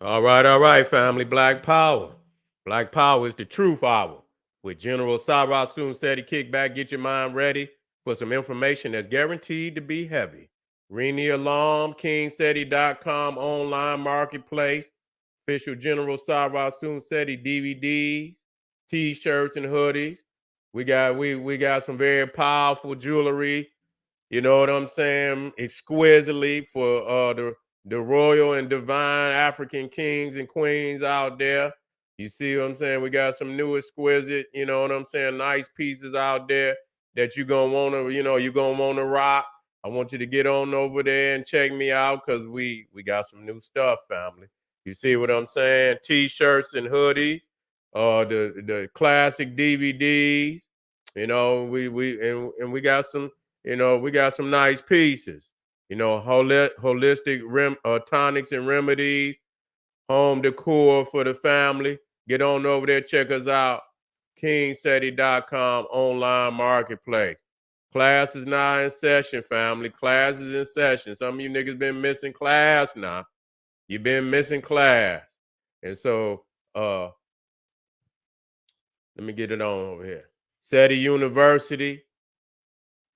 All right, family. Black Power. Black Power is the truth hour. With General Sara Seti, kick back, get your mind ready for some information that's guaranteed to be heavy. Ring the alarm, kingseti.com online marketplace, official General Sara Seti DVDs, t-shirts, and hoodies. We got some very powerful jewelry. You know what I'm saying? Exquisitely for the royal and divine African kings and queens out there. You see what I'm saying? We got some new exquisite, you know what I'm saying, nice pieces out there that you're gonna wanna, you're gonna wanna rock. I want you to get on over there and check me out because we got some new stuff, family. You see what I'm saying? T-shirts and hoodies, the classic DVDs. And we got some we got some nice pieces. Holistic tonics and remedies, home decor for the family. Get on over there, check us out. kingseti.com online marketplace. Class is now in session, family. Class is in session. Some of you niggas been missing class now. You've been missing class. And so let me get it on over here. Seti University,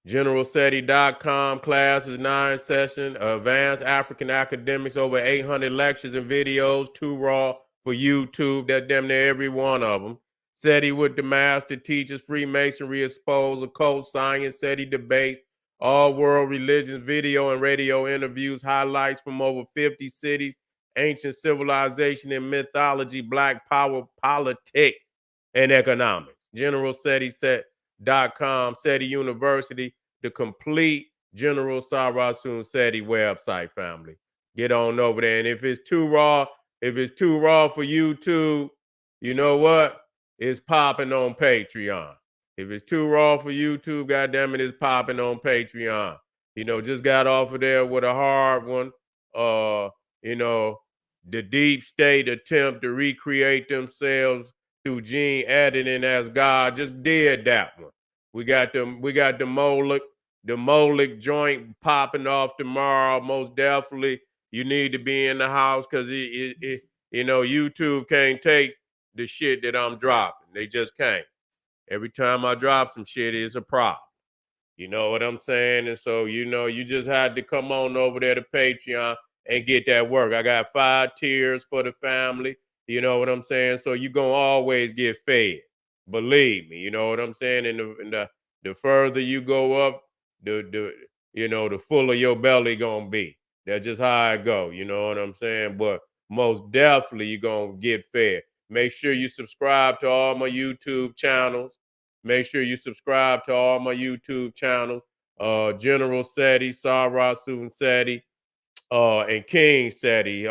GeneralSeti.com. Class is 9 session. Advanced African Academics, over 800 lectures and videos, 2 raw for YouTube. That damn near every one of them. Seti with the master teachers, Freemasonry exposed, occult science, Seti debates, all world religions, video and radio interviews, highlights from over 50 cities, ancient civilization and mythology, black power, politics, and economics. GeneralSeti.com, Seti University, the complete General Sarasun Seti website, family. Get on over there. And if it's too raw for YouTube, you know what? It's popping on Patreon. If it's too raw for YouTube, goddamn it, it's popping on Patreon. Just got off of there with a hard one. Uh, you know, the deep state attempt to recreate themselves through gene editing as God just did that one. We got the Moloch joint popping off tomorrow. Most definitely, you need to be in the house because YouTube can't take the shit that I'm dropping. They just can't. Every time I drop some shit, it's a problem. You know what I'm saying? And so, you just had to come on over there to Patreon and get that work. I got 5 tiers for the family. You know what I'm saying? So you're going to always get fed. Believe me. You know what I'm saying? And the further you go up, the fuller your belly going to be. That's just how I go. You know what I'm saying? But most definitely you're going to get fed. Make sure you subscribe to all my YouTube channels. Make sure you subscribe to all my YouTube channels. General Seti, Sara Suten Seti, and King Seti.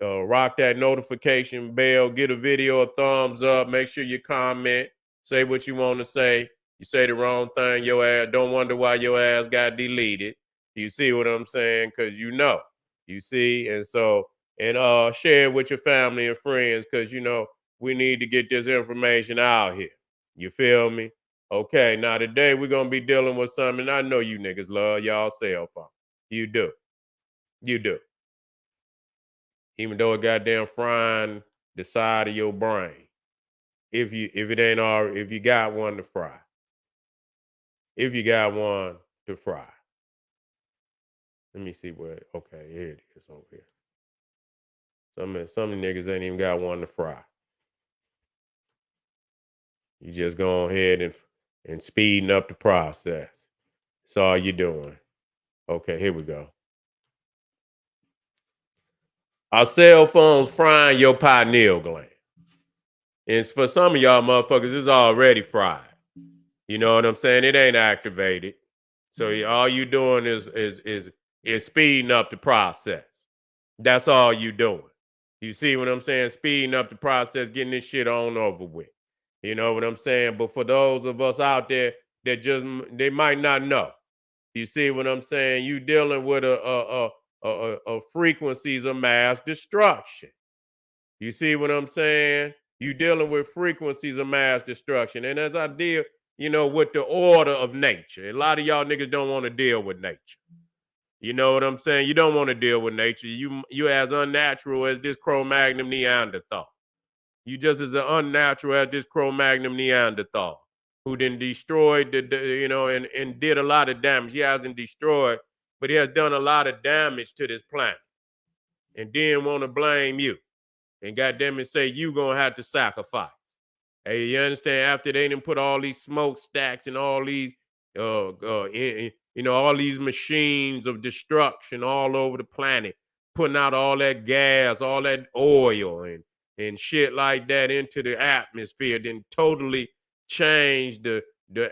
Rock that notification bell. Get a video a thumbs up. Make sure you comment. Say what you want to say. You say the wrong thing, your ass. Don't wonder why your ass got deleted. You see what I'm saying? Because you see. And so, and share it with your family and friends because, we need to get this information out here. You feel me? Okay, now today we're going to be dealing with something I know you niggas love y'all cell phone. You do. You do. Even though it goddamn frying the side of your brain. If you got one to fry. If you got one to fry. Let me see where. Okay, here it is over here. Some of the niggas ain't even got one to fry. You just go ahead and speeding up the process. That's all you doing. Okay, here we go. Our cell phones frying your pineal gland. And for some of y'all motherfuckers, it's already fried. You know what I'm saying? It ain't activated. So all you doing is speeding up the process. That's all you doing. You see what I'm saying? Speeding up the process, getting this shit on over with. You know what I'm saying? But for those of us out there that they might not know. You see what I'm saying? You dealing with a frequencies of mass destruction. You see what I'm saying? You dealing with frequencies of mass destruction. And as I deal, with the order of nature, a lot of y'all niggas don't want to deal with nature. You know what I'm saying? You don't want to deal with nature. You as unnatural as this Cro-Magnon Neanderthal. You just as unnatural as this Cro-Magnon Neanderthal, who then destroyed and did a lot of damage. He hasn't destroyed, but he has done a lot of damage to this planet, and then want to blame you, and goddamn it, say you gonna have to sacrifice. Hey, you understand? After they didn't put all these smokestacks and all these, all these machines of destruction all over the planet, putting out all that gas, all that oil, and shit like that into the atmosphere, then totally change the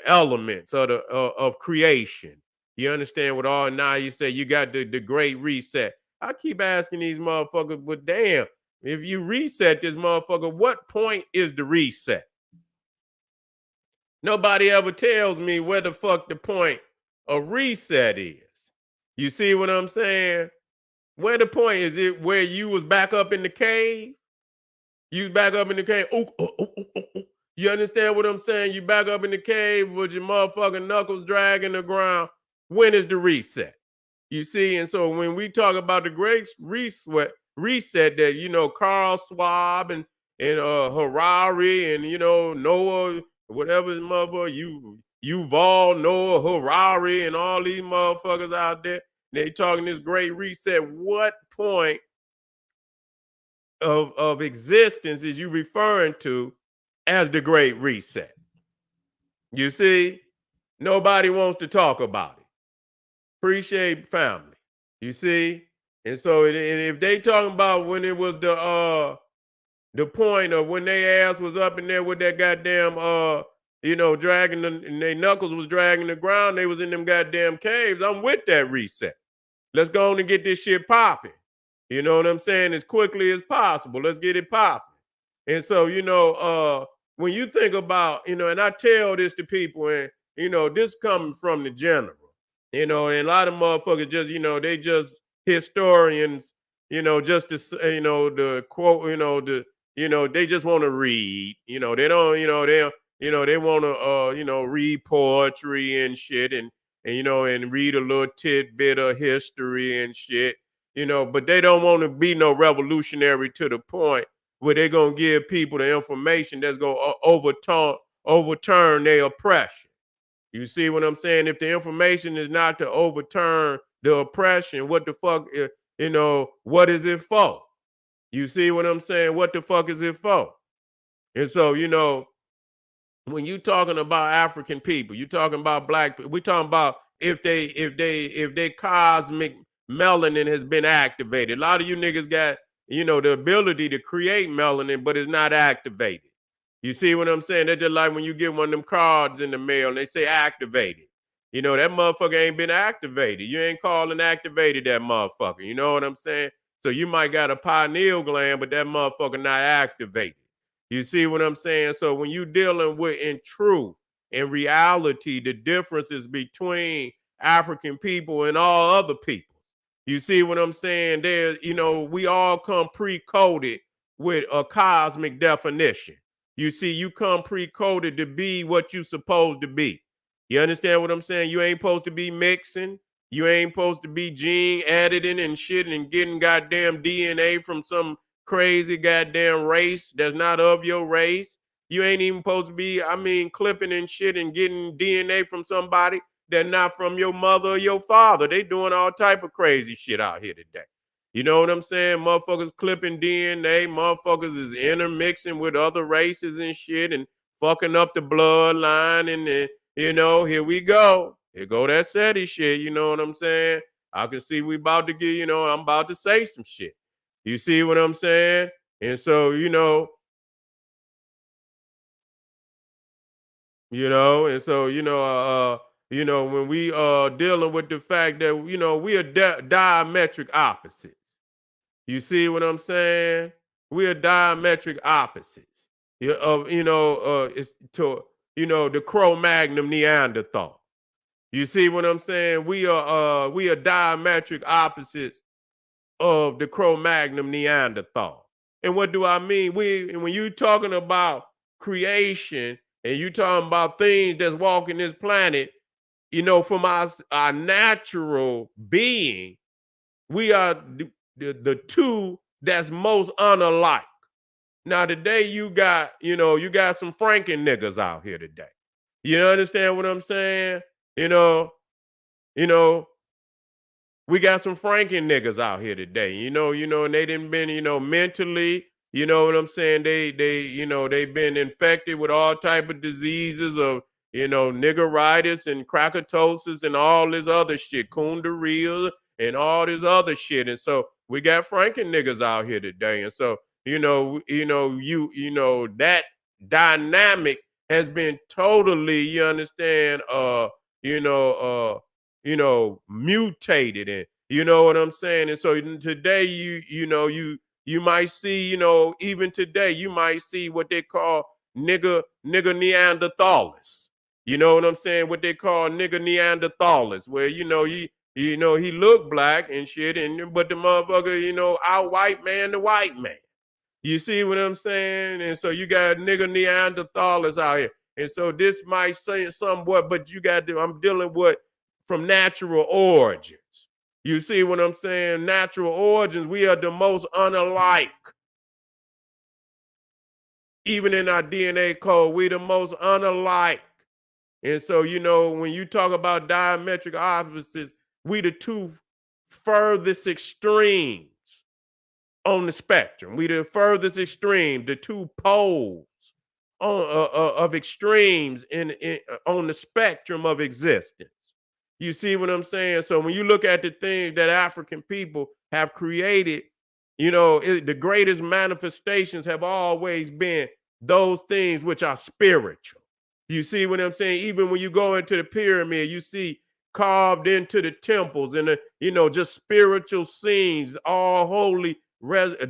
elements of creation. You understand what all now you say you got the great reset. I keep asking these motherfuckers, but damn, if you reset this motherfucker, what point is the reset? Nobody ever tells me where the fuck the point of reset is. You see what I'm saying? Where the point is? It where you was back up in the cave? You back up in the cave. Ooh, ooh, ooh, ooh, ooh. You understand what I'm saying? You back up in the cave with your motherfucking knuckles dragging the ground. When is the reset? You see, and so when we talk about the great reset that Carl Schwab and Harari and Noah, whatever his mother, Yuval Noah Harari and all these motherfuckers out there, they talking this great reset. What point of existence is you referring to as the great reset? You see, nobody wants to talk about it. Appreciate family. You see? And so and if they talking about when it was the point of when they ass was up in there with that goddamn dragging and their knuckles was dragging the ground, they was in them goddamn caves. I'm with that reset. Let's go on and get this shit popping. You know what I'm saying? As quickly as possible. Let's get it popping. And so, when you think about, and I tell this to people, and this coming from the general. And a lot of motherfuckers just, they just historians, just to the quote, they just want to read. They don't, they want to, read poetry and shit, and read a little tidbit of history and shit. But they don't want to be no revolutionary to the point where they're gonna give people the information that's gonna overturn their oppression. You see what I'm saying? If the information is not to overturn the oppression, what the fuck, what is it for? You see what I'm saying? What the fuck is it for? And so, when you talking about African people, you talking about black people, we talking about if they cosmic melanin has been activated. A lot of you niggas got, the ability to create melanin, but it's not activated. You see what I'm saying? They're just like when you get one of them cards in the mail and they say activated. That motherfucker ain't been activated. You ain't calling activated that motherfucker. You know what I'm saying? So you might got a pineal gland, but that motherfucker not activated. You see what I'm saying? So when you dealing with in truth and reality, the differences between African people and all other peoples. You see what I'm saying? There's, we all come pre-coded with a cosmic definition. You see, you come pre-coded to be what you supposed to be. You understand what I'm saying? You ain't supposed to be mixing. You ain't supposed to be gene editing and shit and getting goddamn DNA from some crazy goddamn race that's not of your race. You ain't even supposed to be, clipping and shit and getting DNA from somebody that not from your mother or your father. They doing all type of crazy shit out here today. You know what I'm saying? Motherfuckers clipping DNA. Motherfuckers is intermixing with other races and shit and fucking up the bloodline. And then, here we go. Here go that Seti shit. You know what I'm saying? I can see we about to get, I'm about to say some shit. You see what I'm saying? And so, and so, when we dealing with the fact that, we are diametric opposites. You see what I'm saying? We are diametric opposites. It's to, the Cro-Magnon Neanderthal. You see what I'm saying? We are diametric opposites of the Cro-Magnon Neanderthal. And what do I mean? When you talking about creation and you talking about things that's walking this planet, from our natural being, we are the two that's most unalike. Now today you got some Franken niggas out here today. You understand what I'm saying? You know, you know, we got some Franken niggas out here today, and they didn't been, mentally, you know what I'm saying? They've been infected with all type of diseases of, niggeritis and crackatosis and all this other shit, kundurria and all this other shit. And so we got Franken niggas out here today. And so, that dynamic has been totally, you understand, you know, mutated, and you know what I'm saying. And so today, you might see, even today, you might see what they call nigger Neanderthalers. You know what I'm saying? What they call nigger Neanderthalers, where he looked black and shit, and but the motherfucker, out white man the white man. You see what I'm saying? And so you got nigger Neanderthalers out here. And so this might say somewhat, but I'm dealing with from natural origins. You see what I'm saying? Natural origins, we are the most unalike. Even in our DNA code, we the most unalike. And so, when you talk about diametric opposites, we the two furthest extremes on the spectrum. We the furthest extreme, the two poles of extremes on the spectrum of existence. You see what I'm saying? So when you look at the things that African people have created, the greatest manifestations have always been those things which are spiritual. You see what I'm saying? Even when you go into the pyramid, you see carved into the temples and just spiritual scenes, all holy,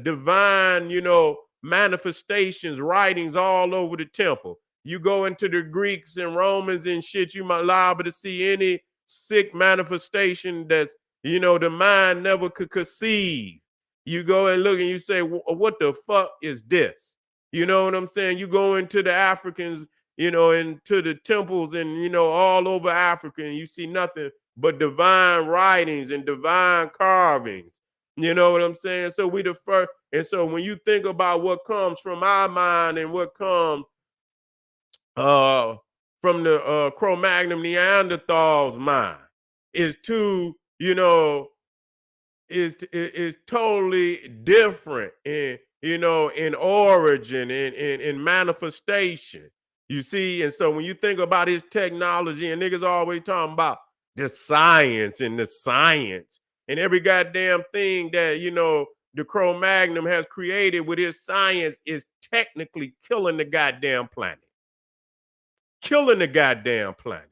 divine, manifestations, writings all over the temple. You go into the Greeks and Romans and shit, you might liable to see any sick manifestation that's, the mind never could conceive. You go and look and you say, what the fuck is this? You know what I'm saying? You go into the Africans, into the temples and, all over Africa, and you see nothing but divine writings and divine carvings. You know what I'm saying? So we the first. And so when you think about what comes from our mind and what comes from the Cro-Magnon Neanderthals' mind is is totally different in origin and in manifestation. You see, and so when you think about his technology, and niggas always talking about the science and every goddamn thing that the Cro-Magnon has created with his science is technically killing the goddamn planet. Killing the goddamn planet.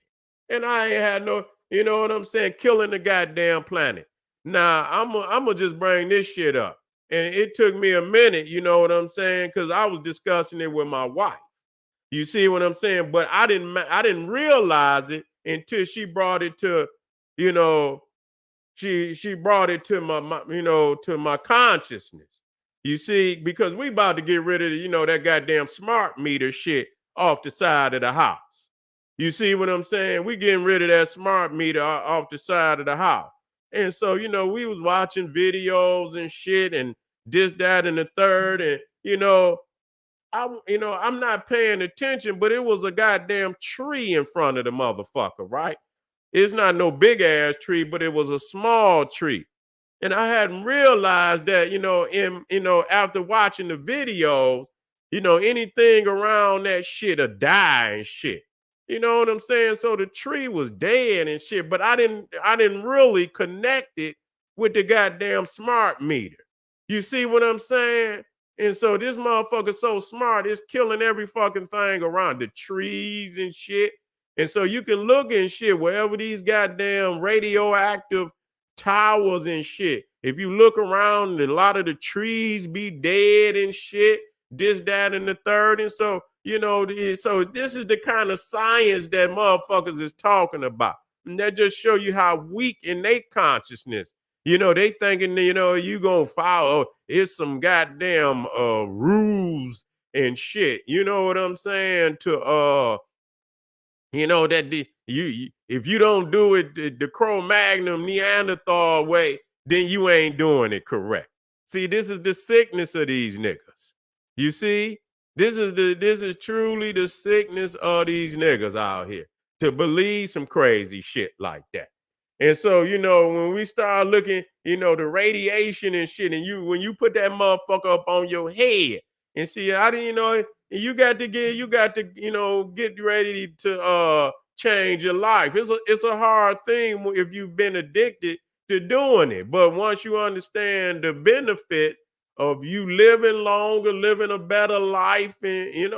And I ain't had no, you know what I'm saying, killing the goddamn planet. Now, I'm gonna just bring this shit up. And it took me a minute, you know what I'm saying? Because I was discussing it with my wife. You see what I'm saying? But I didn't realize it until she brought it to, you know, she brought it to to my consciousness. You see, because we about to get rid of that goddamn smart meter shit off the side of the house. You see what I'm saying? We getting rid of that smart meter off the side of the house. And so, we was watching videos and shit and this, that, and the third. And, I'm not paying attention, but it was a goddamn tree in front of the motherfucker, right? It's not no big ass tree, but it was a small tree. And I hadn't realized that, after watching the videos, anything around that shit will die and shit. You know what I'm saying? So the tree was dead and shit, but I didn't really connect it with the goddamn smart meter. You see what I'm saying? And so this motherfucker's so smart, it's killing every fucking thing around the trees and shit. And so you can look and shit wherever these goddamn radioactive towers and shit. If you look around, a lot of the trees be dead and shit, this, that, and the third. And so, so this is the kind of science that motherfuckers is talking about. And that just show you how weak in their consciousness. They thinking, you gonna follow, it's some goddamn rules and shit. You know what I'm saying? To that If you don't do it the Cro-Magnon Neanderthal way, then you ain't doing it correct. See, this is the sickness of these niggas. You see, this is truly the sickness of these niggas out here to believe some crazy shit like that. And so, when we start looking, the radiation and shit, and when you put that motherfucker up on your head, and see, I didn't, you got to, get ready to change your life. It's a hard thing if you've been addicted to doing it. But once you understand the benefit of you living longer, living a better life, and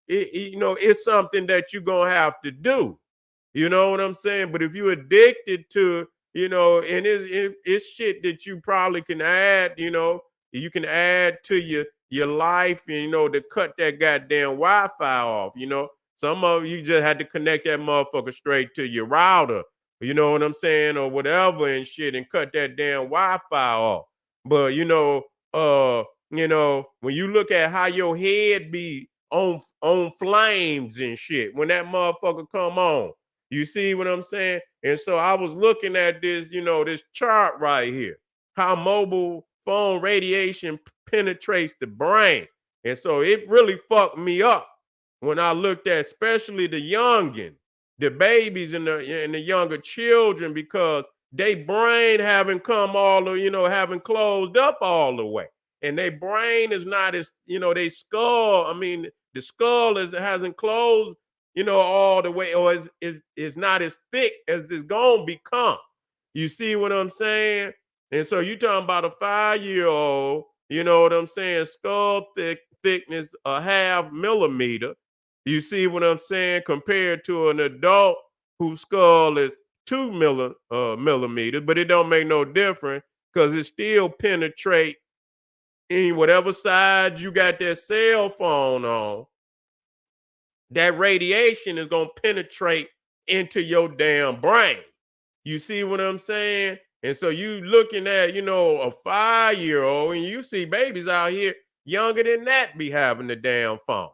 it's something that you're gonna have to do. You know what I'm saying? But if you're addicted to, and it's shit that you probably can add, you can add to your life, and to cut that goddamn Wi-Fi off. Some of you just had to connect that motherfucker straight to your router, you know what I'm saying, or whatever and shit, and cut that damn Wi-Fi off. But when you look at how your head be on flames and shit, when that motherfucker come on, you see what I'm saying? And so I was looking at this, this chart right here, how mobile phone radiation penetrates the brain. And so it really fucked me up when I looked at especially the youngin, the babies and the younger children, because they brain haven't come all the, haven't closed up all the way. And their brain is not as, they skull, the skull hasn't closed, all the way, or is not as thick as it's gonna become. You see what I'm saying? And so you talking about a 5-year-old, you know what I'm saying, skull thickness a half millimeter. You see what I'm saying? Compared to an adult whose skull is 2 millimeters, but it don't make no difference because it still penetrate in whatever side you got that cell phone on. That radiation is going to penetrate into your damn brain. You see what I'm saying? And so you looking at, a 5-year-old, and you see babies out here younger than that be having the damn phone.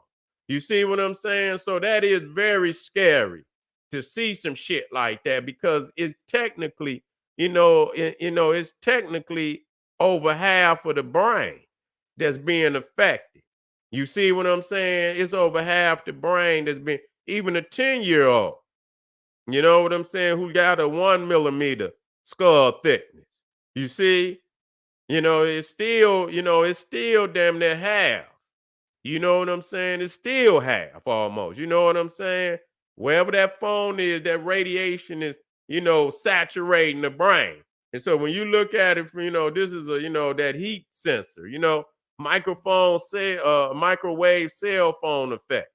You see what I'm saying? So that is very scary to see some shit like that, because it's technically, it's technically over half of the brain that's being affected. You see what I'm saying? It's over half the brain that's been, even a 10-year-old, you know what I'm saying, who got a 1 millimeter skull thickness. You see, it's still damn near half. You know what I'm saying? It's still half almost. You know what I'm saying? Wherever that phone is, that radiation is, saturating the brain. And so when you look at it, this is that heat sensor, microwave cell phone effect,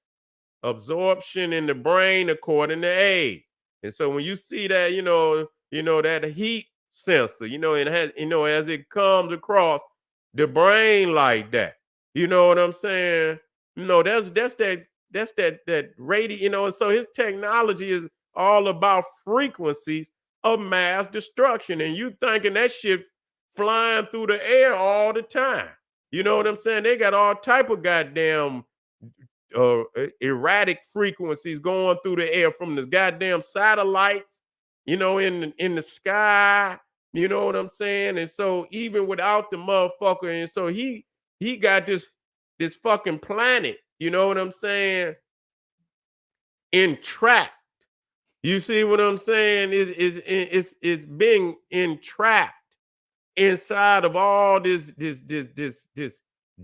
absorption in the brain according to age. And so when you see that, that heat sensor, it has, as it comes across the brain like that, you know what I'm saying? That's that radio, and so his technology is all about frequencies of mass destruction. And you thinking that shit flying through the air all the time. You know what I'm saying? They got all type of goddamn erratic frequencies going through the air from the goddamn satellites, in the sky. You know what I'm saying? And so even without the motherfucker, and so he got this fucking planet, you know what I'm saying, entrapped. You see what I'm saying? Is being entrapped inside of all this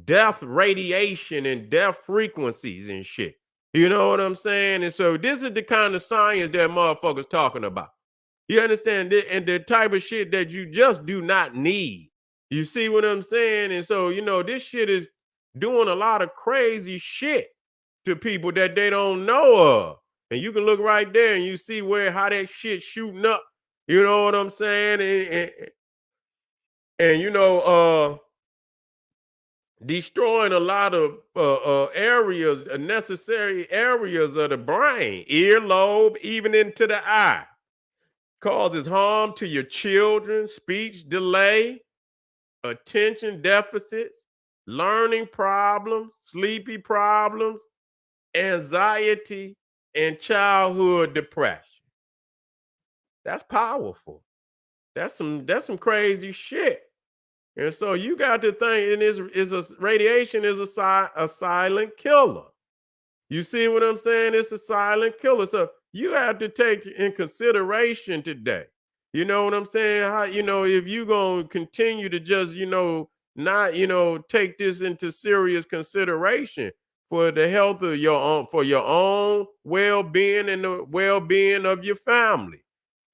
death radiation and death frequencies and shit. You know what I'm saying? And so this is the kind of science that motherfuckers talking about. You understand? And the type of shit that you just do not need. You see what I'm saying? And so, this shit is doing a lot of crazy shit to people that they don't know of. And you can look right there and you see how that shit shooting up. You know what I'm saying? And destroying a lot of areas, necessary areas of the brain, earlobe, even into the eye. Causes harm to your children, speech delay, attention deficits, learning problems, sleepy problems, anxiety, and childhood depression. That's powerful. That's some crazy shit. And so you got to think, and is a radiation is a silent killer. You see what I'm saying? It's a silent killer. So you have to take in consideration today. You know what I'm saying? How, if you gonna continue to just, not, take this into serious consideration for the health of for your own well-being and the well-being of your family.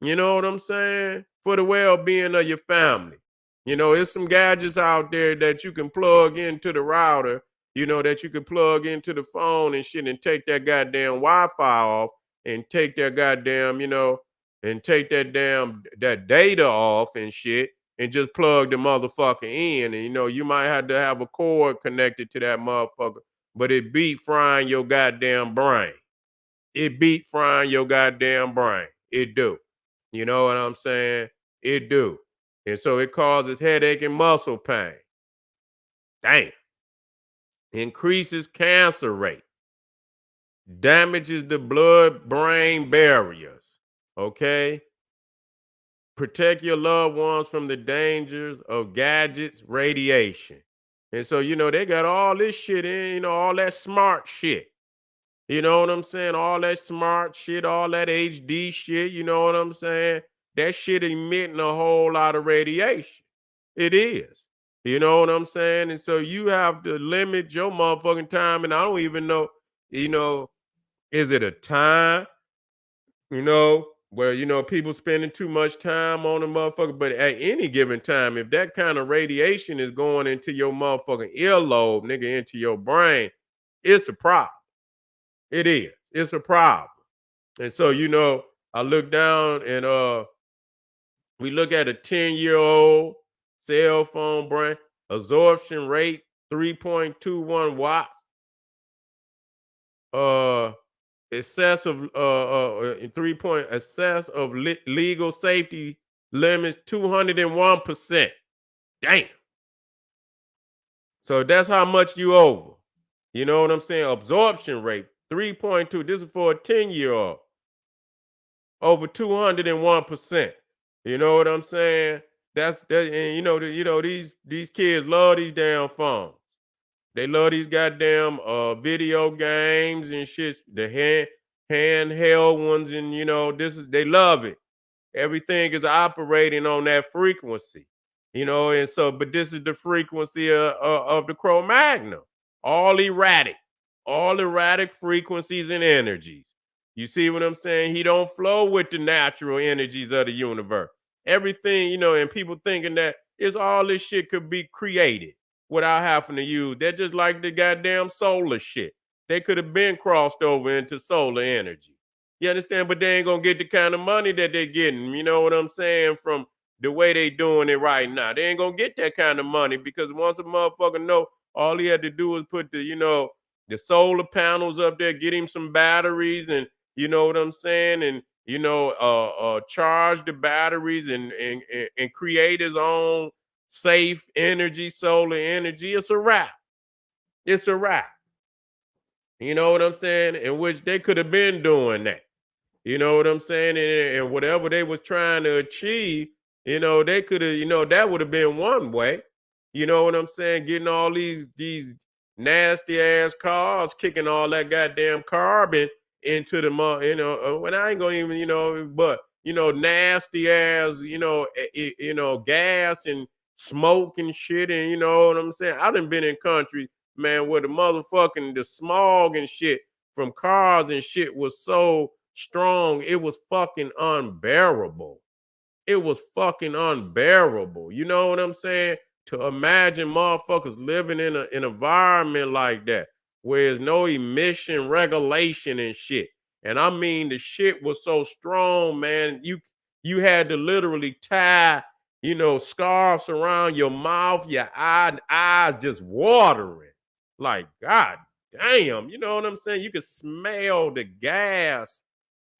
You know what I'm saying? For the well-being of your family. There's some gadgets out there that you can plug into the router, that you could plug into the phone and shit and take that goddamn Wi-Fi off and take that goddamn, and take that data off and shit and just plug the motherfucker in. And you might have to have a cord connected to that motherfucker, but it beat frying your goddamn brain. It beat frying your goddamn brain. It do. You know what I'm saying? It do. And so it causes headache and muscle pain. Damn. Increases cancer rate, damages the blood brain barriers. Okay. Protect your loved ones from the dangers of gadgets, radiation. And so, they got all this shit in, all that smart shit. You know what I'm saying? All that smart shit, all that HD shit, you know what I'm saying? That shit emitting a whole lot of radiation. It is. You know what I'm saying? And so you have to limit your motherfucking time. And I don't even know, you know, is it a time, where, people spending too much time on a motherfucker. But at any given time, if that kind of radiation is going into your motherfucking earlobe, nigga, into your brain, it's a problem. It is. It's a problem. And so, I look down and we look at a 10-year-old cell phone brain, absorption rate 3.21 watts, uh excessive 3 point excess of legal safety limits 201%. Damn. So that's how much you over. You know what I'm saying? Absorption rate 3.2. This is for a 10-year-old. Over 201%. You know what I'm saying? That's that, and these kids love these damn phones. They love these goddamn video games and shit, the handheld ones, and they love it. Everything is operating on that frequency, and so, but this is the frequency of the Cro-Magnon, all erratic, all erratic frequencies and energies. You see what I'm saying? He don't flow with the natural energies of the universe. Everything, and people thinking that it's all this shit could be created without having to use. They're just like the goddamn solar shit. They could have been crossed over into solar energy. You understand? But they ain't gonna get the kind of money that they're getting. You know what I'm saying? From the way they doing it right now, they ain't gonna get that kind of money because once a motherfucker know, all he had to do was put the solar panels up there, get him some batteries, and you know what I'm saying, and charge the batteries and create his own safe energy, solar energy. It's a wrap. It's a wrap. You know what I'm saying? In which they could have been doing that. You know what I'm saying? And whatever they was trying to achieve, they could have, that would have been one way. You know what I'm saying? Getting all these nasty ass cars, kicking all that goddamn carbon into the when I ain't gonna even, but nasty ass, gas and smoke and shit, and you know what I'm saying? I done been in countries, man, where the smog and shit from cars and shit was so strong, it was fucking unbearable. It was fucking unbearable. You know what I'm saying? To imagine motherfuckers living in an environment like that, where there's no emission regulation and shit. And I mean, the shit was so strong, man. You had to literally tie, scarves around your mouth, your eyes just watering. Like, God damn, you know what I'm saying? You could smell the gas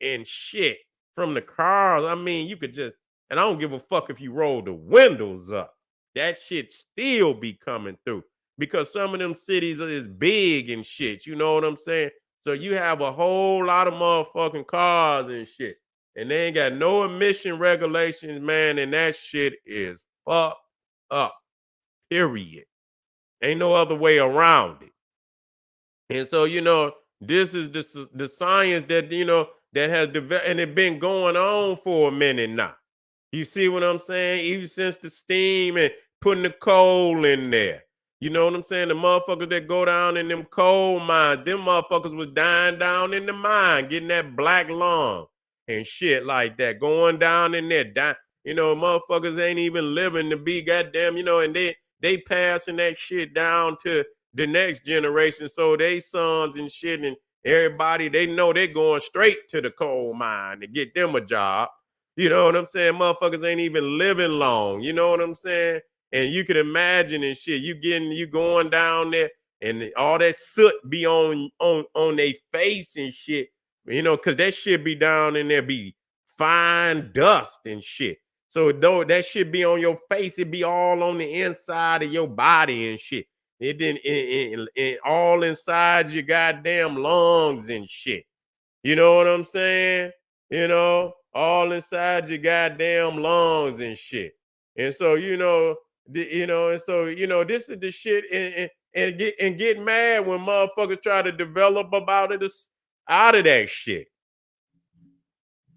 and shit from the cars. I mean, you could just, and I don't give a fuck if you roll the windows up. That shit still be coming through because some of them cities is big and shit. You know what I'm saying? So you have a whole lot of motherfucking cars and shit. and they ain't got no emission regulations, man, and that shit is fucked up. Period. Ain't no other way around it. And so, this is the science that that has developed, and it been going on for a minute now. You see what I'm saying? Even since the steam and putting the coal in there. You know what I'm saying? The motherfuckers that go down in them coal mines, them motherfuckers was dying down in the mine, getting that black lung and shit like that, going down in there. Motherfuckers ain't even living to be goddamn, and they passing that shit down to the next generation. So they sons and shit and everybody, they know they going straight to the coal mine to get them a job. You know what I'm saying? Motherfuckers ain't even living long. You know what I'm saying? And you can imagine and shit. You going down there and all that soot be on their face and shit. Cause that shit be down in there, be fine dust and shit. So though that shit be on your face, it be all on the inside of your body and shit. It didn't all inside your goddamn lungs and shit. You know what I'm saying? All inside your goddamn lungs and shit. And so, and so, this is the shit and get mad when motherfuckers try to develop out of that shit.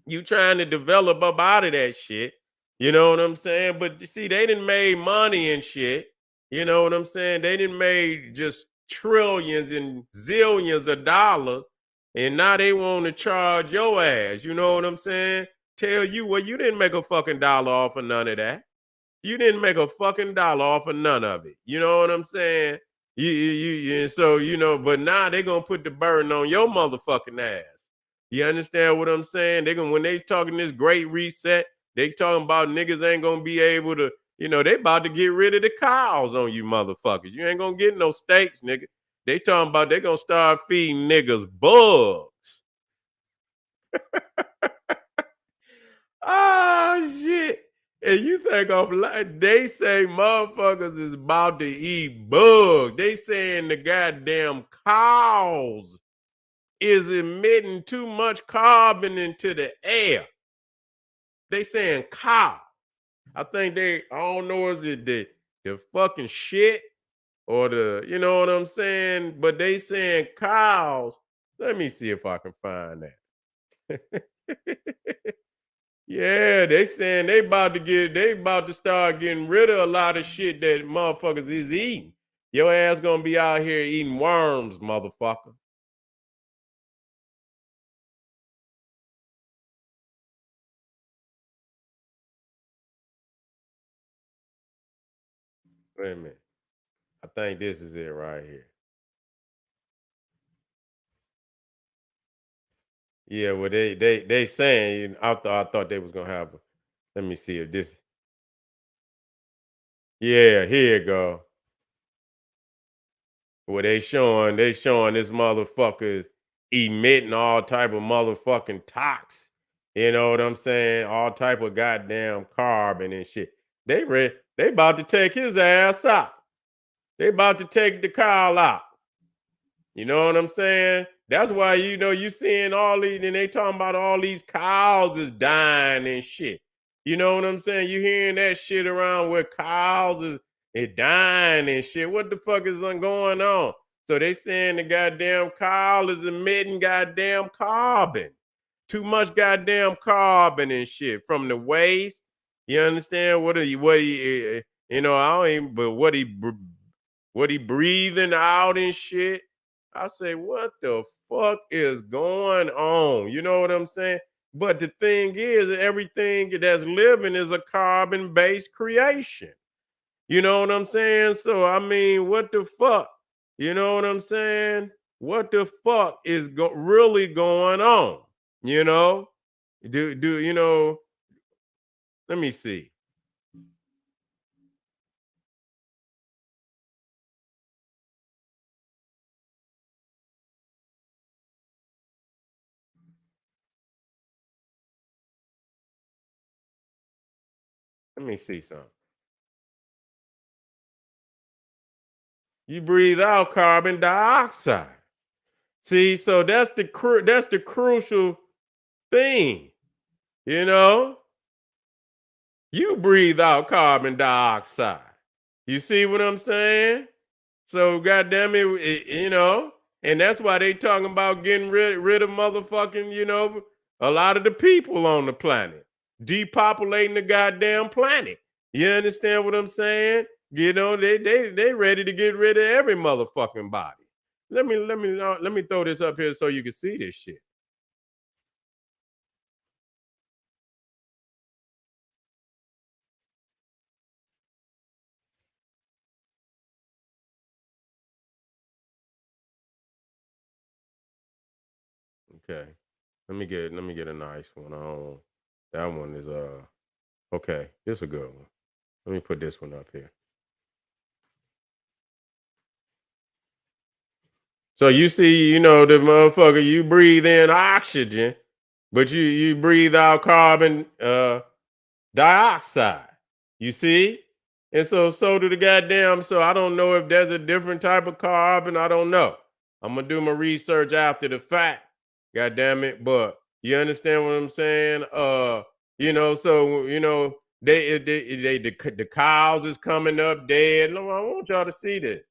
You trying to develop up out of that shit. You know what I'm saying? But you see, they didn't made money and shit. You know what I'm saying? They didn't made just trillions and zillions of dollars. And now they want to charge your ass. You know what I'm saying? Tell you, well, you didn't make a fucking dollar off of none of that. You didn't make a fucking dollar off of none of it. You know what I'm saying? And so, but now they're gonna put the burden on your motherfucking ass. You understand what I'm saying? They're gonna, when they talking this great reset, they talking about niggas ain't gonna be able to, they about to get rid of the cows on you motherfuckers. You ain't gonna get no steaks, nigga. They talking about they gonna start feeding niggas bugs. Oh shit. And you think I'm like, they say motherfuckers is about to eat bugs. They saying the goddamn cows is emitting too much carbon into the air. They saying cow. I don't know, is it the fucking shit or you know what I'm saying? But they saying cows. Let me see if I can find that. Yeah, they saying they about to start getting rid of a lot of shit that motherfuckers is eating. Your ass gonna be out here eating worms, motherfucker. Wait a minute. I think this is it right here. Yeah, well they saying I thought they was gonna have let me see if this. Yeah, here you go. Where they showing this motherfuckers emitting all type of motherfucking tox. You know what I'm saying? All type of goddamn carbon and shit. They about to take his ass out. They about to take the Kyle out. You know what I'm saying? That's why you seeing all these, and they talking about all these cows is dying and shit. You know what I'm saying? You hearing that shit around where cows is dying and shit. What the fuck is going on? So they saying the goddamn cow is emitting goddamn carbon. Too much goddamn carbon and shit from the waste. You understand I don't even, but what he breathing out and shit. I say, what the fuck is going on? You know what I'm saying? But the thing is, everything that's living is a carbon-based creation. You know what I'm saying? So I mean, what the fuck? You know what I'm saying? What the fuck is really going on? You know? Do let me see. Let me see something. You breathe out carbon dioxide. See, so that's the crucial thing. You know, you breathe out carbon dioxide. You see what I'm saying? So goddamn it, and that's why they talking about getting rid of motherfucking, a lot of the people on the planet, depopulating the goddamn planet. You understand what I'm saying? They ready to get rid of every motherfucking body. Let me throw this up here so you can see this shit. Okay. Let me get a nice one. That one is okay. This is a good one. Let me put this one up here. So you see, the motherfucker, you breathe in oxygen, but you breathe out carbon dioxide. You see? And so do the goddamn. So I don't know if there's a different type of carbon. I don't know. I'm gonna do my research after the fact. God damn it. But you understand what I'm saying? The cows is coming up dead. No, I want y'all to see this.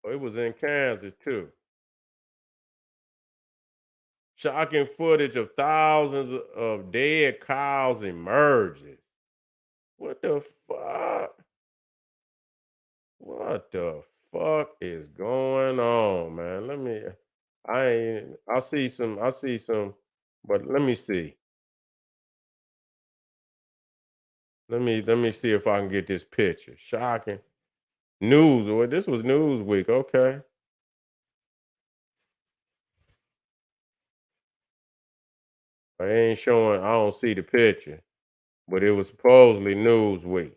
Oh, it was in Kansas too. Shocking footage of thousands of dead cows emerges. What the fuck? What the fuck is going on, man? I see some, but let me see. Let me see if I can get this picture. Shocking. News, well, this was Newsweek, okay. I don't see the picture, but it was supposedly Newsweek.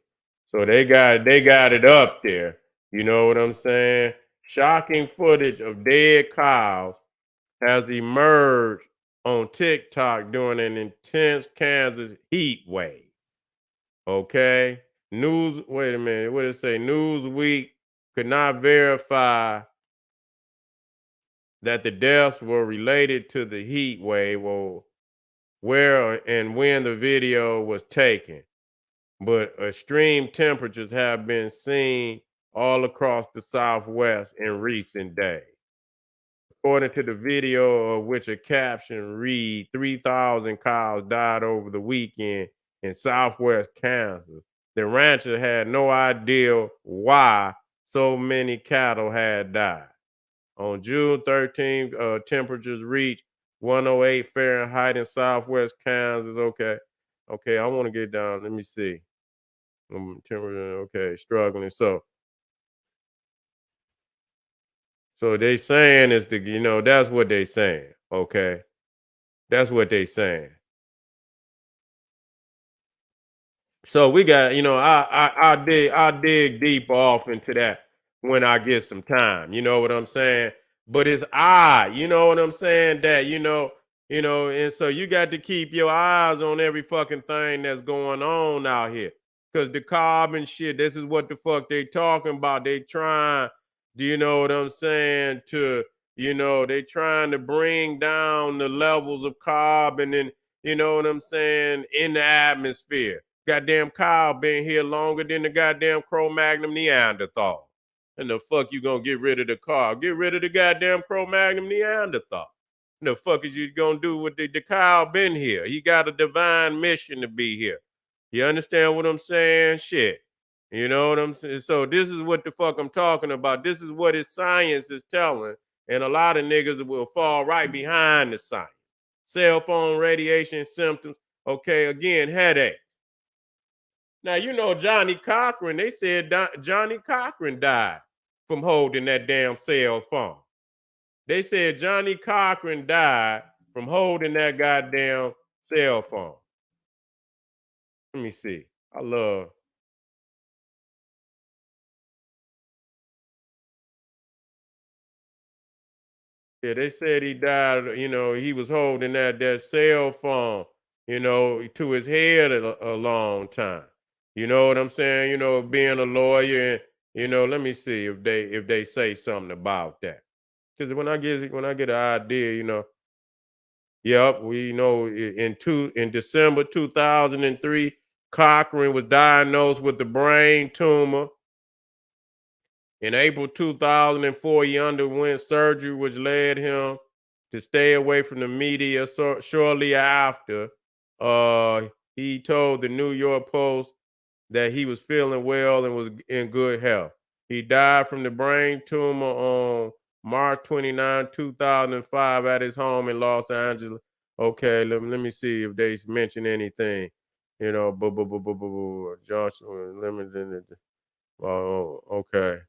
So they got it up there. You know what I'm saying? Shocking footage of dead cows has emerged on TikTok during an intense Kansas heat wave. Okay. Wait a minute. What did it say? Newsweek could not verify that the deaths were related to the heat wave or where and when the video was taken. But extreme temperatures have been seen all across the Southwest in recent days. According to the video, of which a caption read, 3,000 cows died over the weekend in Southwest Kansas. The rancher had no idea why so many cattle had died. On June 13th, temperatures reached 108 Fahrenheit in Southwest Kansas. Okay, okay, I want to get down. Let me see. Temperature, okay, struggling. So they saying is that's what they saying. Okay, that's what they saying. So we got, I dig deep off into that when I get some time. You know what I'm saying? But it's odd, you know what I'm saying? That and so you got to keep your eyes on every fucking thing that's going on out here. Cause the carbon shit, this is what the fuck they talking about. They trying, do you know what I'm saying? They trying to bring down the levels of carbon and you know what I'm saying in the atmosphere. Goddamn Kyle been here longer than the goddamn Cro-Magnon Neanderthal. And the fuck you gonna get rid of the car? Get rid of the goddamn Cro-Magnon Neanderthal. And the fuck is you gonna do with the Kyle been here? He got a divine mission to be here. You understand what I'm saying? Shit. You know what I'm saying? So this is what the fuck I'm talking about. This is what his science is telling. And a lot of niggas will fall right behind the science. Cell phone radiation symptoms. Okay, again, headache. Now you know Johnny Cochran. They said Johnny Cochran died from holding that damn cell phone. They said Johnny Cochran died from holding that goddamn cell phone. Let me see. I love. Yeah, they said he died. He was holding that cell phone. To his head a long time. You know what I'm saying? Being a lawyer, and let me see if they say something about that. Because when I get an idea, yep, we know in December 2003, Cochran was diagnosed with the brain tumor. In April 2004, he underwent surgery, which led him to stay away from the media. Shortly after, uh, he told the New York Post that he was feeling well and was in good health. He died from the brain tumor on March 29, 2005, at his home in Los Angeles. Okay, let me see if they mention anything. Joshua, oh, okay.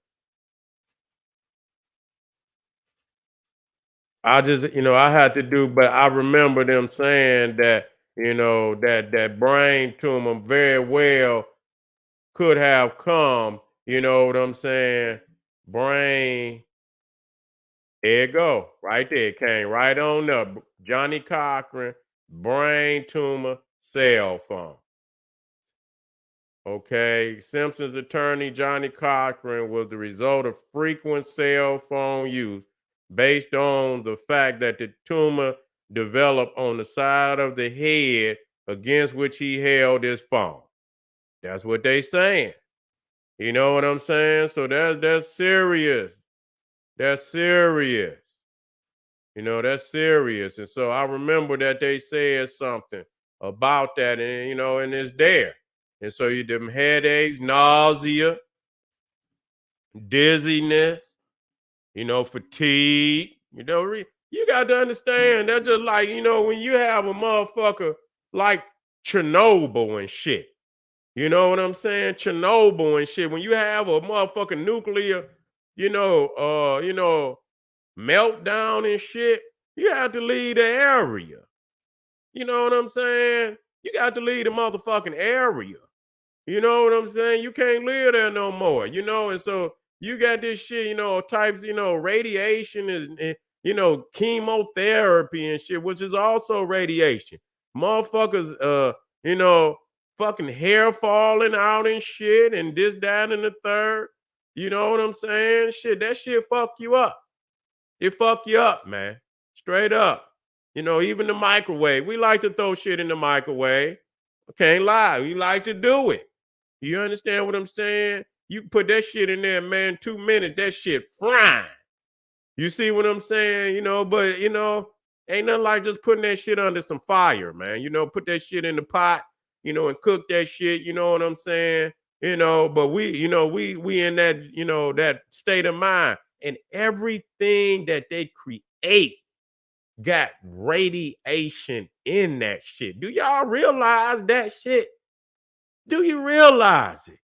I had to do, but I remember them saying that, that brain tumor very well could have come, you know what I'm saying? Brain, there you go, right there. It came right on up. Johnny Cochran, brain tumor, cell phone. Okay, Simpson's attorney Johnny Cochran was the result of frequent cell phone use based on the fact that the tumor developed on the side of the head against which he held his phone. That's what they saying. You know what I'm saying? So that's serious. That's serious. That's serious. And so I remember that they said something about that, and and it's there. And so you them headaches, nausea, dizziness, fatigue. You got to understand that just like, when you have a motherfucker like Chernobyl and shit. You know what I'm saying? Chernobyl and shit. When you have a motherfucking nuclear, meltdown and shit, you have to leave the area. You know what I'm saying? You got to leave the motherfucking area. You know what I'm saying? You can't live there no more, and so you got this shit, types, radiation is, chemotherapy and shit, which is also radiation. Motherfuckers, you know, fucking hair falling out and shit, and this, that, and the third. You know what I'm saying? Shit, that shit fuck you up. It fuck you up, man. Straight up. Even the microwave. We like to throw shit in the microwave. I can't lie. We like to do it. You understand what I'm saying? You put that shit in there, man, 2 minutes, that shit frying. You see what I'm saying? But ain't nothing like just putting that shit under some fire, man. Put that shit in the pot, and cook that shit, you know what I'm saying? But we in that, that state of mind. And everything that they create got radiation in that shit. Do y'all realize that shit? Do you realize it?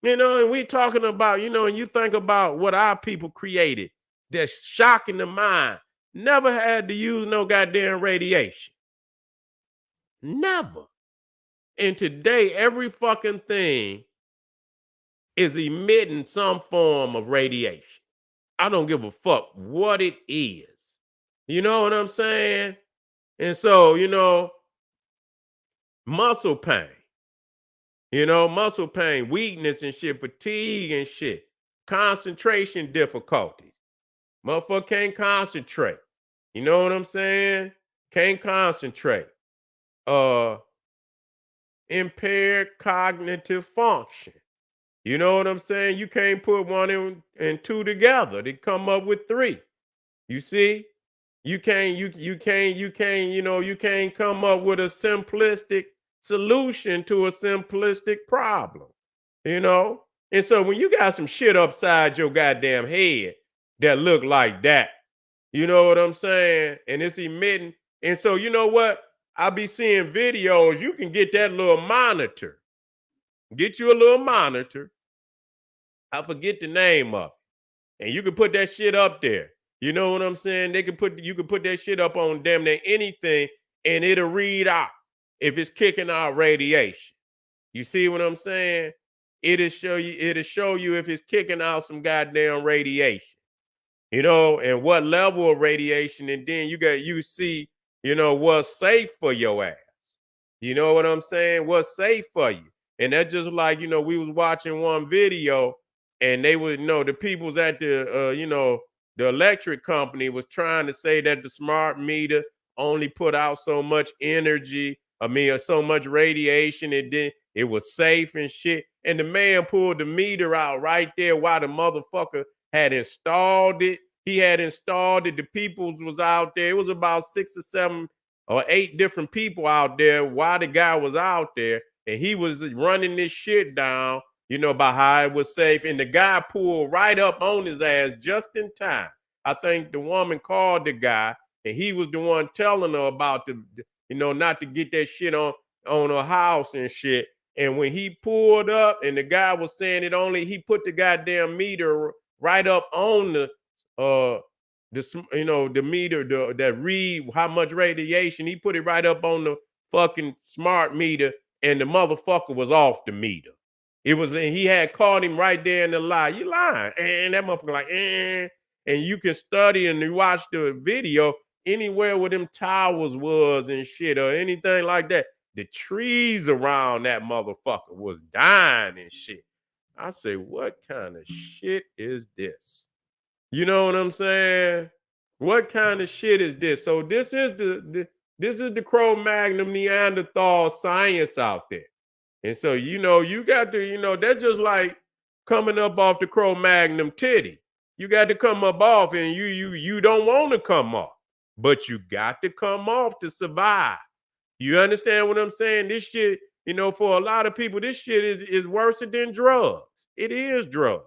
And we talking about, and you think about what our people created that's shocking the mind. Never had to use no goddamn radiation. Never. And today, every fucking thing is emitting some form of radiation. I don't give a fuck what it is. You know what I'm saying? And so, muscle pain. Muscle pain, weakness and shit, fatigue and shit, concentration difficulties. Motherfucker can't concentrate. You know what I'm saying? Can't concentrate. Uh, Impaired cognitive function. You know what I'm saying? You can't put one and two together to come up with three. You see? You can't come up with a simplistic solution to a simplistic problem. You know? And so when you got some shit upside your goddamn head that look like that, you know what I'm saying? And it's emitting. And so you know what? I be seeing videos. You can get that little monitor. Get you a little monitor. I forget the name of it. And you can put that shit up there. You know what I'm saying? You can put that shit up on damn near anything and it'll read out if it's kicking out radiation. You see what I'm saying? It'll show you if it's kicking out some goddamn radiation. And what level of radiation, and then you see, what's safe for your ass. You know what I'm saying? What's safe for you. And that's just like, we was watching one video and they would know the people's at the, the electric company was trying to say that the smart meter only put out so much energy. I mean, or so much radiation. It was safe and shit. And the man pulled the meter out right there while the motherfucker had installed it. He had installed it. The peoples was out there. It was about 6 or 7 or 8 different people out there while the guy was out there. And he was running this shit down, about how it was safe. And the guy pulled right up on his ass just in time. I think the woman called the guy, and he was the one telling her about not to get that shit on her house and shit. And when he pulled up, and the guy was saying he put the goddamn meter right up on the meter that read how much radiation. He put it right up on the fucking smart meter, and the motherfucker was off the meter. And he had caught him right there in the lie. You lying. And that motherfucker like, and you can study and you watch the video anywhere where them towers was and shit or anything like that. The trees around that motherfucker was dying and shit. I say, what kind of shit is this? You know what I'm saying? What kind of shit is this? So this is the Cro-Magnon Neanderthal science out there. And so, you got to, that's just like coming up off the Cro-Magnon titty. You got to come up off, and you don't want to come off, but you got to come off to survive. You understand what I'm saying? This shit, for a lot of people, this shit is worse than drugs. It is drugs.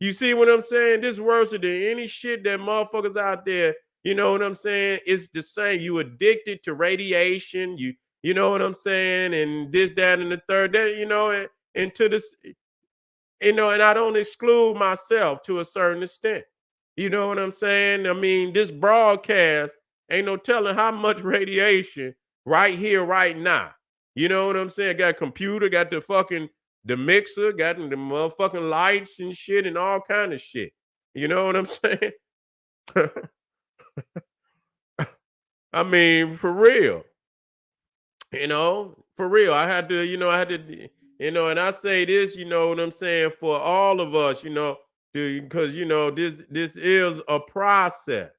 You see what I'm saying? This is worse than any shit that motherfuckers out there, you know what I'm saying? It's the same. You addicted to radiation. You know what I'm saying? And this, that, and the third, that, and to this, and I don't exclude myself to a certain extent. You know what I'm saying? I mean, this broadcast ain't no telling how much radiation right here, right now. You know what I'm saying? Got a computer, got the mixer, got the motherfucking lights and shit and all kind of shit. You know what I'm saying? I mean, for real. For real. And I say this, you know what I'm saying, for all of us, because this is a process.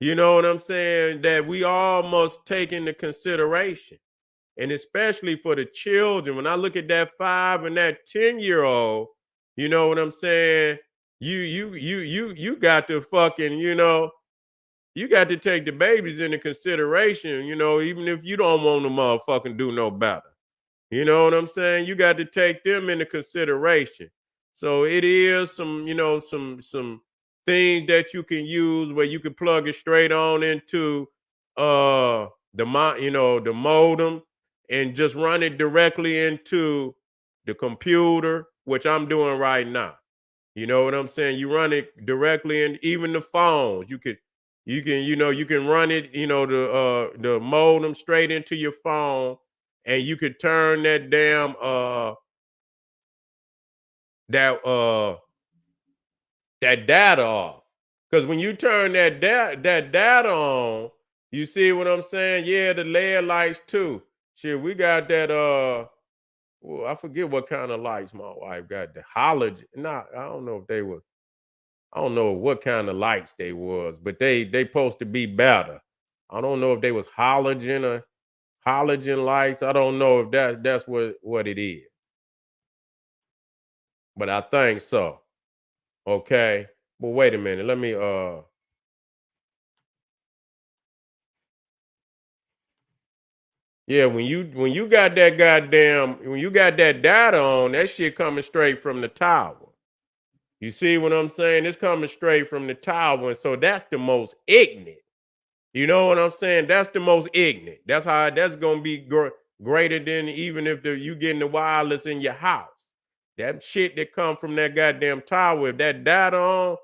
You know what I'm saying, that we all must take into consideration. And especially for the children, when I look at that 5 and that 10-year-old, you know what I'm saying? You got to fucking, you got to take the babies into consideration, even if you don't want to motherfucking do no better. You know what I'm saying? You got to take them into consideration. So it is some things that you can use where you can plug it straight on into the modem and just run it directly into the computer, which I'm doing right now. You know what I'm saying? You run it directly in, even the phones. You can run it, the modem straight into your phone, and you could turn that damn that that data off. Because when you turn that data on, you see what I'm saying? Yeah, the LED lights too. Shit, we got that well, I forget what kind of lights my wife got. The halogen. Nah, I don't know if they were. I don't know what kind of lights they was, but they supposed to be better. I don't know if they was halogen lights. I don't know if that's what it is, but I think so. Okay. But wait a minute. Let me yeah, when you got that when you got that data on, that shit coming straight from the tower. You see what I'm saying? It's coming straight from the tower. And so that's the most ignorant. You know what I'm saying? That's the most ignorant. That's gonna be greater than even if you getting the wireless in your house. That shit that come from that goddamn tower, if that data on,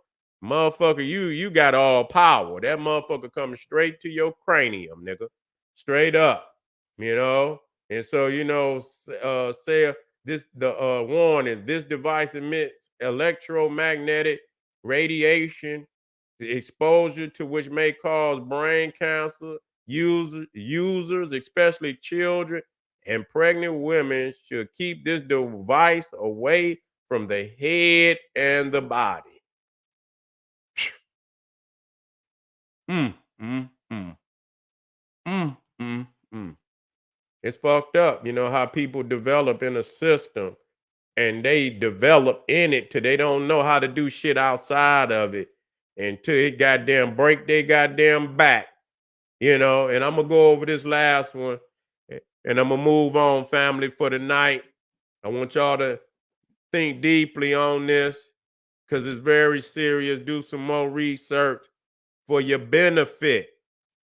motherfucker, you got all power. That motherfucker coming straight to your cranium, nigga. Straight up, you know. And so, say this the warning, this device emits electromagnetic radiation, the exposure to which may cause brain cancer, users, especially children, and pregnant women should keep this device away from the head and the body. Mm, mm, mm, mm, mm, mm. It's fucked up, you know, how people develop in a system and they develop in it till they don't know how to do shit outside of it until it goddamn break their goddamn back, you know. And I'm gonna go over this last one and I'm gonna move on, family, for the night. I want y'all to think deeply on this because it's very serious. Do some more research for your benefit,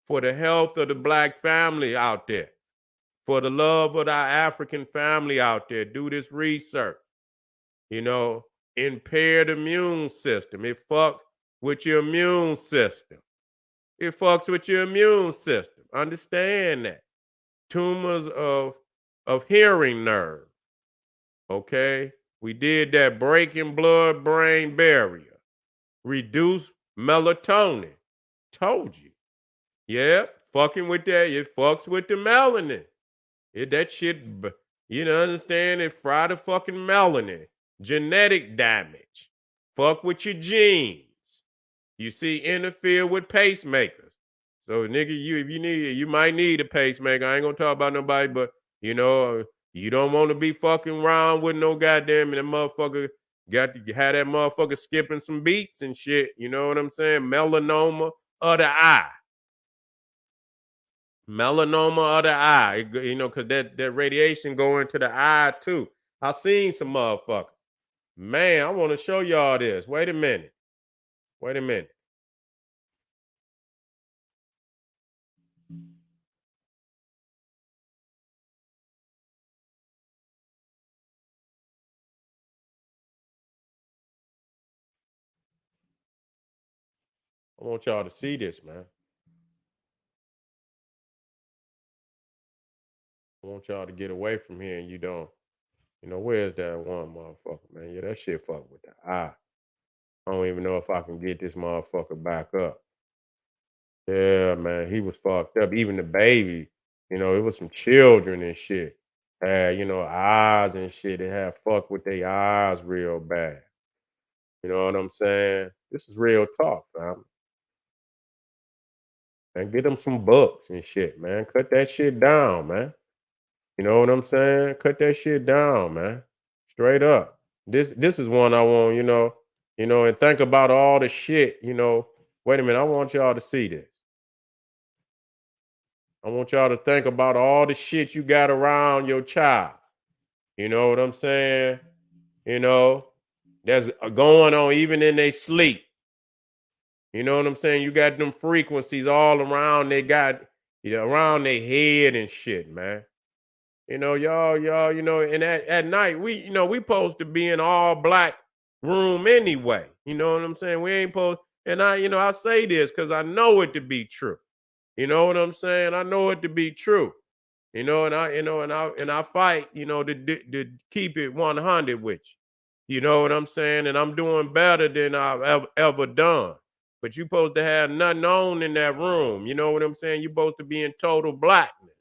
for the health of the black family out there, for the love of our African family out there. Do this research. You know, impaired immune system. It fucks with your immune system. It fucks with your immune system. Understand that. Tumors of hearing nerve. Okay. We did that breaking blood brain barrier. Reduce melatonin. Told you. Yeah, fucking with that. It fucks with the melanin. That shit, you know, understand? It fry the fucking melanin. Genetic damage. Fuck with your genes. You see, interfere with pacemakers. So, nigga, if you need, you might need a pacemaker. I ain't gonna talk about nobody, but you know, you don't want to be fucking around with no goddamn and that motherfucker got to have that motherfucker skipping some beats and shit. You know what I'm saying? Melanoma of the eye. Melanoma of the eye, you know, because that radiation go into the eye too. I seen some motherfuckers. Man, I want to show y'all this. Wait a minute. Wait a minute. I want y'all to see this, man. I want y'all to get away from here and you don't. You know, where's that one motherfucker, man? Yeah, that shit fuck with the eye. I don't even know if I can get this motherfucker back up. Yeah, man, he was fucked up. Even the baby, you know, it was some children and shit. Had, you know, eyes and shit. They had fucked with their eyes real bad. You know what I'm saying? This is real talk, fam. And get them some books and shit, man. Cut that shit down, man. You know what I'm saying? Cut that shit down, man. Straight up. This is one I want, and think about all the shit, Wait a minute, I want y'all to see this. I want y'all to think about all the shit you got around your child. You know what I'm saying? You know, that's going on even in their sleep. You know what I'm saying? You got them frequencies all around. They got around their head and shit, man. Y'all, and at night we supposed to be in all black room anyway. You know what I'm saying? We ain't supposed. And I say this because I know it to be true. You know what I'm saying? I know it to be true. And I fight, to keep it 100 with you. You know what I'm saying? And I'm doing better than I've ever done. But you supposed to have nothing on in that room. You know what I'm saying? You supposed to be in total blackness.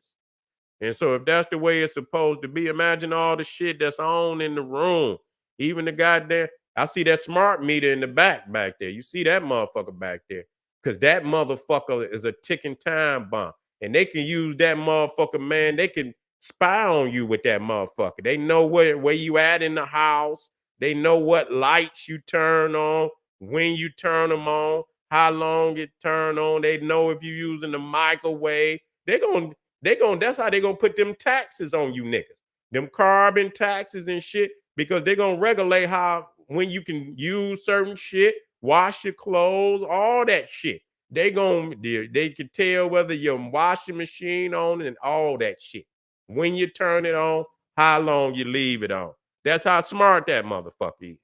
And so if that's the way it's supposed to be, imagine all the shit that's on in the room. Even the goddamn, I see that smart meter in the back there. You see that motherfucker back there. Cause that motherfucker is a ticking time bomb. And they can use that motherfucker, man. They can spy on you with that motherfucker. They know where you at in the house. They know what lights you turn on, when you turn them on, how long it turn on. They know if you using the microwave. That's how they gonna put them taxes on you niggas. Them carbon taxes and shit, because they gonna regulate how when you can use certain shit, wash your clothes, all that shit. They can tell whether your washing machine on and all that shit. When you turn it on, how long you leave it on. That's how smart that motherfucker is.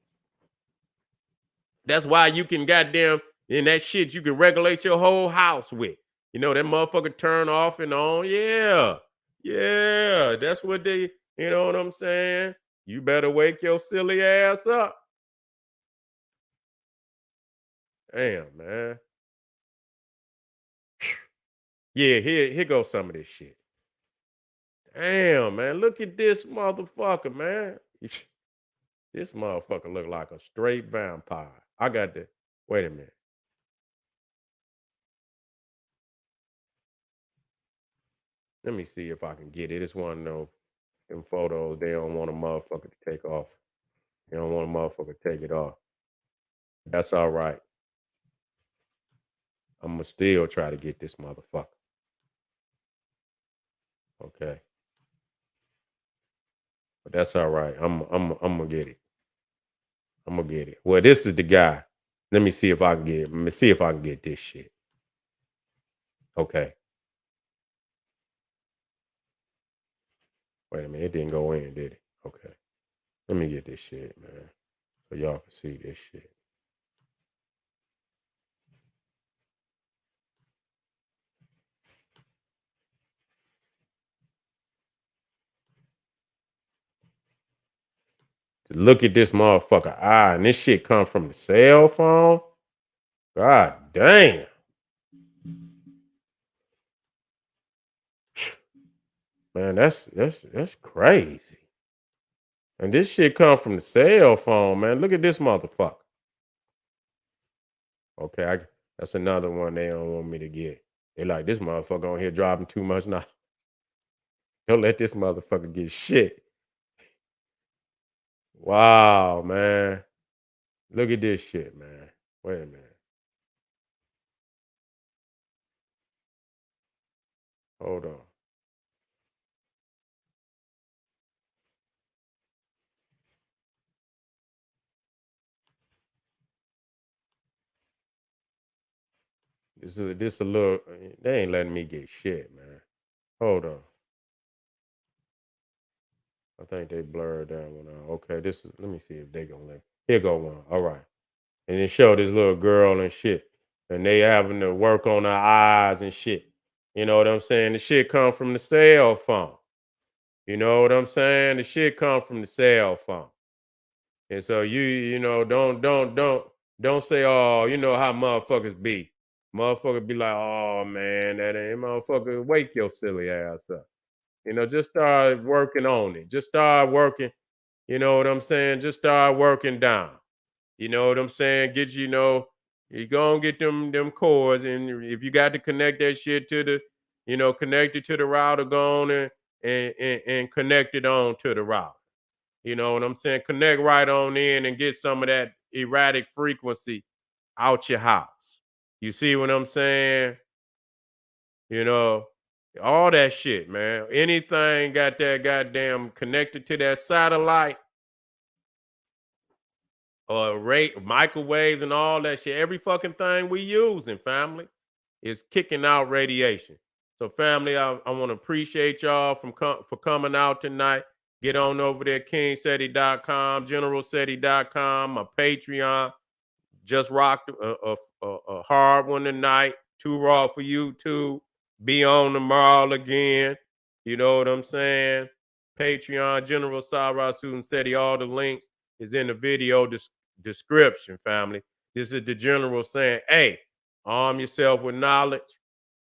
That's why you can goddamn in that shit you can regulate your whole house with. That motherfucker turn off and on. Yeah. Yeah. That's what you know what I'm saying? You better wake your silly ass up. Damn, man. Yeah, here goes some of this shit. Damn, man. Look at this motherfucker, man. This motherfucker look like a straight vampire. I got to wait a minute. Let me see if I can get it. It's one of them photos they don't want a motherfucker to take off. They don't want a motherfucker to take it off. That's all right. I'm gonna still try to get this motherfucker. Okay. But that's all right. I'm gonna get it. I'm gonna get it. Well, this is the guy. Let me see if I can get it. Let me see if I can get this shit. Okay. Wait a minute. It didn't go in, did it? Okay. Let me get this shit, man. So y'all can see this shit. Look at this motherfucker eye, and this shit come from the cell phone. God damn. Man, that's crazy. And this shit come from the cell phone, man. Look at this motherfucker. Okay, that's another one they don't want me to get. They like this motherfucker on here dropping too much now. Don't let this motherfucker get shit. Wow, man. Look at this shit, man. Wait a minute. Hold on. This a little. They ain't letting me get shit, man. Hold on. I think they blurred that one out. Okay, this is. Let me see if they gonna let. Here go one. All right, and it showed this little girl and shit, and they having to work on her eyes and shit. You know what I'm saying? The shit come from the cell phone. You know what I'm saying? The shit come from the cell phone. And so you know, don't say, oh, you know how motherfuckers be. Motherfucker be like, oh man, that ain't motherfucker. Wake your silly ass up. You know, just start working on it. Just start working. You know what I'm saying? Just start working down. You know what I'm saying? Get you go and get them cords, and if you got to connect that shit to the, connect it to the router, go on and connect it on to the router. You know what I'm saying? Connect right on in and get some of that erratic frequency out your house. You see what I'm saying? You know, all that shit, man. Anything got that goddamn connected to that satellite or rate microwaves and all that shit. Every fucking thing we use in family is kicking out radiation. So, family, I want to appreciate y'all for coming out tonight. Get on over there, kingseti.com, generalseti.com, my Patreon. Just rocked a hard one tonight. Too raw for YouTube. Be on tomorrow again. You know what I'm saying? Patreon, General Sara, Suten, Seti. All the links is in the video description, family. This is the general saying, hey, arm yourself with knowledge.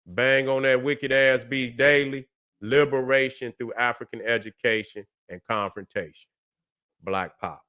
Bang on that wicked ass beast daily. Liberation through African education and confrontation. Black power.